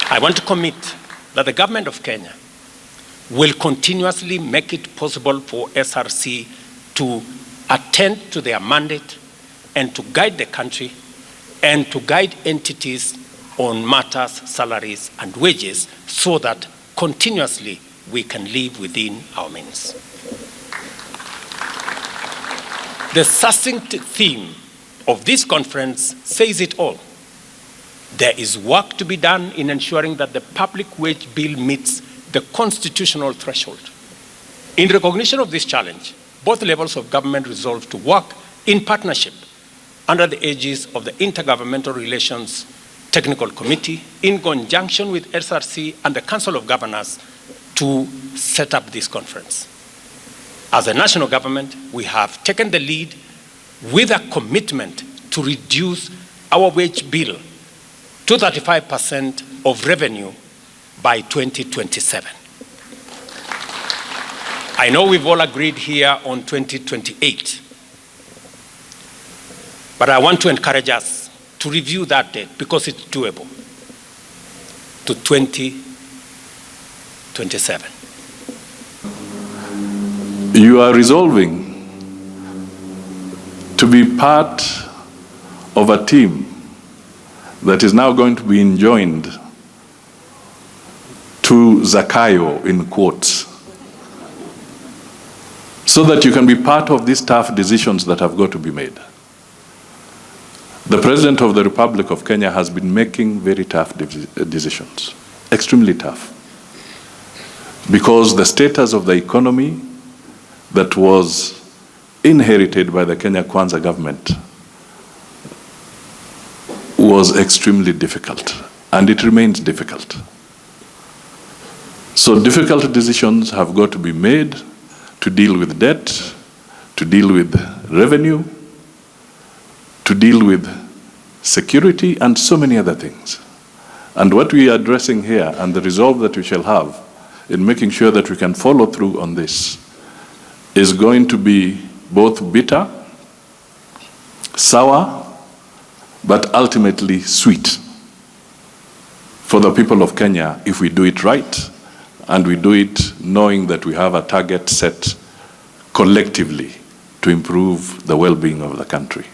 I want to commit that the government of Kenya will continuously make it possible for SRC to attend to their mandate and to guide the country and to guide entities on matters, salaries, and wages so that continuously we can live within our means. The succinct theme of this conference says it all. There is work to be done in ensuring that the public wage bill meets the constitutional threshold. In recognition of this challenge, both levels of government resolved to work in partnership under the aegis of the Intergovernmental Relations Technical Committee in conjunction with SRC and the Council of Governors to set up this conference. As a national government, we have taken the lead with a commitment to reduce our wage bill to 35% of revenue by 2027. I know we've all agreed here on 2028, but I want to encourage us to review that date because it's doable to 2027. You are resolving to be part of a team that is now going to be enjoined to Zakayo, in quotes, so that you can be part of these tough decisions that have got to be made. The President of the Republic of Kenya has been making very tough decisions, extremely tough, because the status of the economy that was inherited by the Kenya Kwanza government was extremely difficult, and it remains difficult. So difficult decisions have got to be made to deal with debt, to deal with revenue, to deal with security, and so many other things. And what we are addressing here, and the resolve that we shall have in making sure that we can follow through on this, is going to be both bitter, sour, but ultimately sweet for the people of Kenya if we do it right, and we do it knowing that we have a target set collectively to improve the well-being of the country.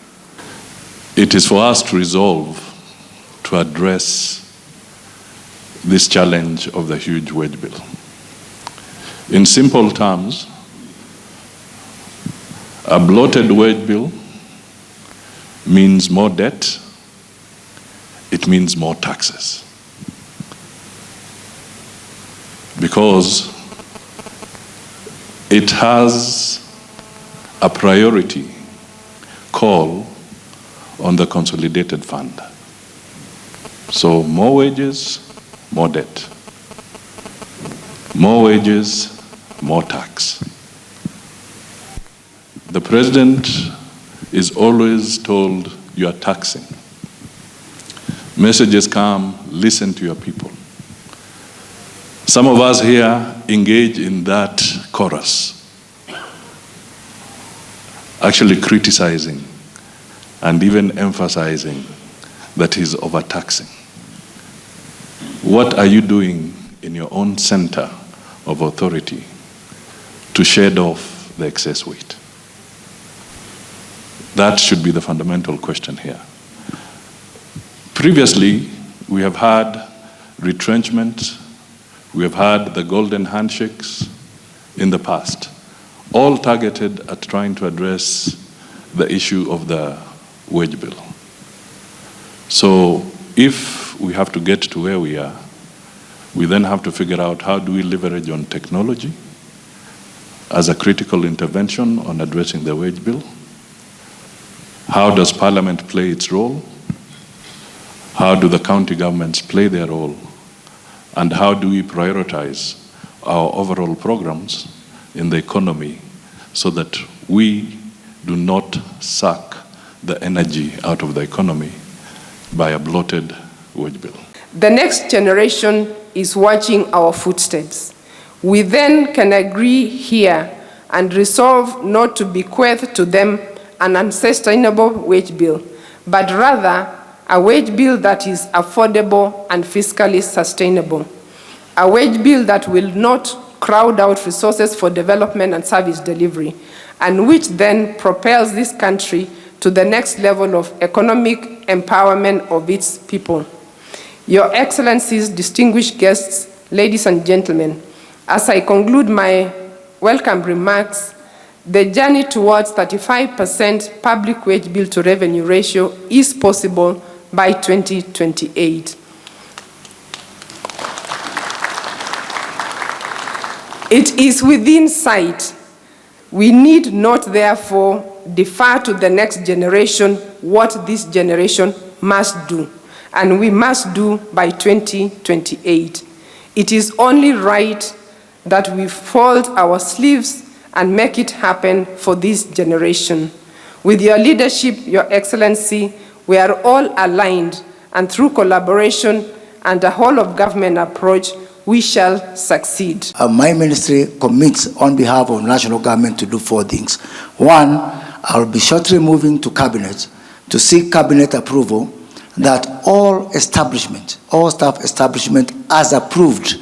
It is for us to resolve to address this challenge of the huge wage bill. In simple terms, a bloated wage bill means more debt, it means more taxes. Because it has a priority call on the consolidated fund. So more wages, more debt. More wages, more tax. The President is always told, you are taxing. Messages come, listen to your people. Some of us here engage in that chorus, actually criticizing and even emphasizing that he's overtaxing. What are you doing in your own center of authority to shed off the excess weight? That should be the fundamental question here. Previously, we have had retrenchment, we have had the golden handshakes in the past, all targeted at trying to address the issue of the wage bill. So if we have to get to where we are, we then have to figure out how do we leverage on technology as a critical intervention on addressing the wage bill. How does Parliament play its role? How do the county governments play their role? And how do we prioritize our overall programs in the economy so that we do not suck the energy out of the economy by a bloated wage bill? The next generation is watching our footsteps. We then can agree here and resolve not to bequeath to them an unsustainable wage bill, but rather a wage bill that is affordable and fiscally sustainable, a wage bill that will not crowd out resources for development and service delivery, and which then propels this country to the next level of economic empowerment of its people. Your Excellencies, distinguished guests, ladies and gentlemen, as I conclude my welcome remarks, the journey towards 35% public wage bill to revenue ratio is possible by 2028. It is within sight. We need not, therefore, defer to the next generation what this generation must do, and we must do by 2028. It is only right that we fold our sleeves and make it happen for this generation. With your leadership, Your Excellency, we are all aligned, and through collaboration and a whole-of-government approach, we shall succeed. My ministry commits on behalf of national government to do 4 things. 1, I'll be shortly moving to cabinet to seek cabinet approval that all staff establishment as approved,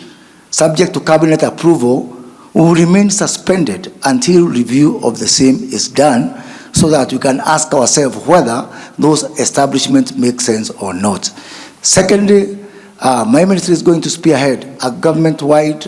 subject to cabinet approval, will remain suspended until review of the same is done, so that we can ask ourselves whether those establishments make sense or not. Secondly, my ministry is going to spearhead a government-wide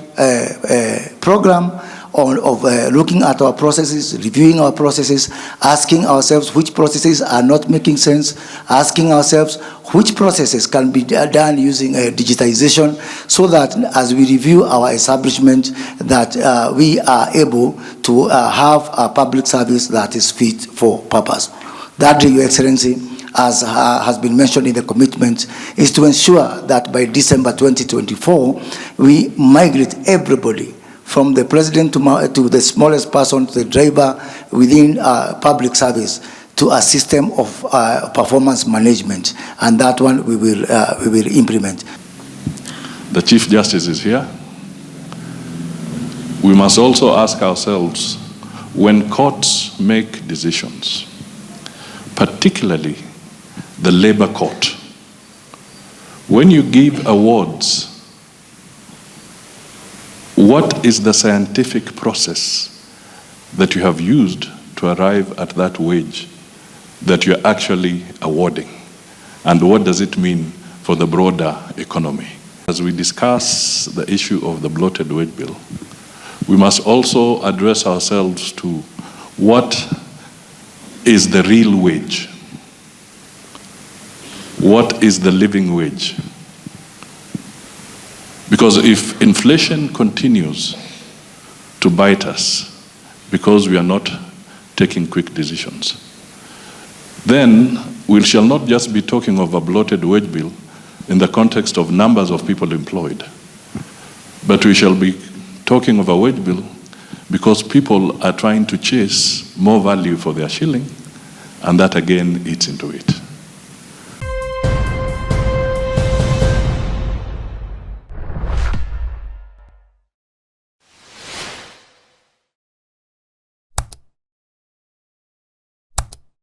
program of looking at our processes, reviewing our processes, asking ourselves which processes are not making sense, asking ourselves which processes can be done using digitization, so that as we review our establishment, that we are able to have a public service that is fit for purpose. That, Your Excellency, as has been mentioned in the commitment, is to ensure that by December 2024, we migrate everybody from the president to the smallest person, to the driver within public service, to a system of performance management, and that one we will implement. The Chief Justice is here. We must also ask ourselves, when courts make decisions, particularly the labor court, when you give awards, what is the scientific process that you have used to arrive at that wage that you're actually awarding? And what does it mean for the broader economy? As we discuss the issue of the bloated wage bill, we must also address ourselves to what is the real wage? What is the living wage? Because if inflation continues to bite us because we are not taking quick decisions, then we shall not just be talking of a bloated wage bill in the context of numbers of people employed, but we shall be talking of a wage bill because people are trying to chase more value for their shilling, and that again eats into it.